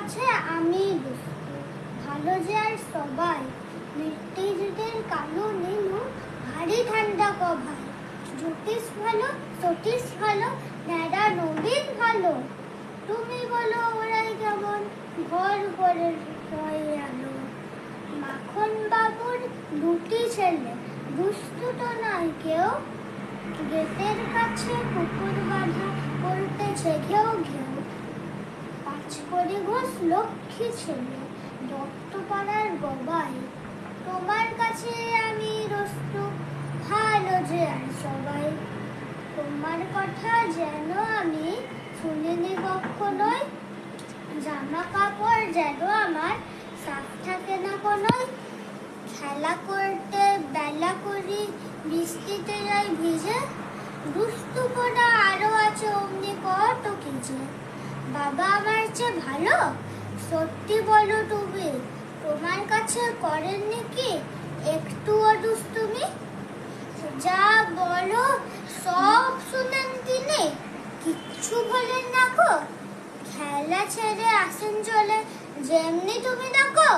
কাছে আমি দুষ্টু, ভালো যে আর সবাই। মৃত্যুদের কালো নেমু, ভারী ঠান্ডা কভাই। জ্যোতিষ ভালো, সতীশ ভালো, ন্যাড়া নবীন ভালো। তুমি বলো ওরাই কেমন, ঘর ঘরের হয়ে আলো। মাখন বাবুর দুটি ছেলে, দুষ্টু তো নয় কেউ। গেটের কাছে কুকুর বাঁধা করতেছে ঘেউ ঘেউ। পাঁচকড়ি ঘোষ লক্ষ্মী ছেলে, দত্তপাড়ার গবাই। তোমার কাছে আমি রস্তু, ভালো যে আর সবাই। তোমার কথা যেন আমি শুনিনি কখনোই। জামা কাপড় যেন আমার সাফ থাকে না কোনোই। খেলা করতে বেলা করি, বৃষ্টিতে যাই ভিজে। দুষ্টু পোনা আরো আছে অমনি কত কি যে। বাবা আমার চেয়ে ভালো, সত্যি বলো তুমি, তোমার কাছে করেননি কি একটুও দুষ্টুমি? যা বলো সব শুনেন তিনি, কিচ্ছু বলেন না গো। খেলা ছেড়ে আসেন চলে, যেমনি তুমি ডাকো।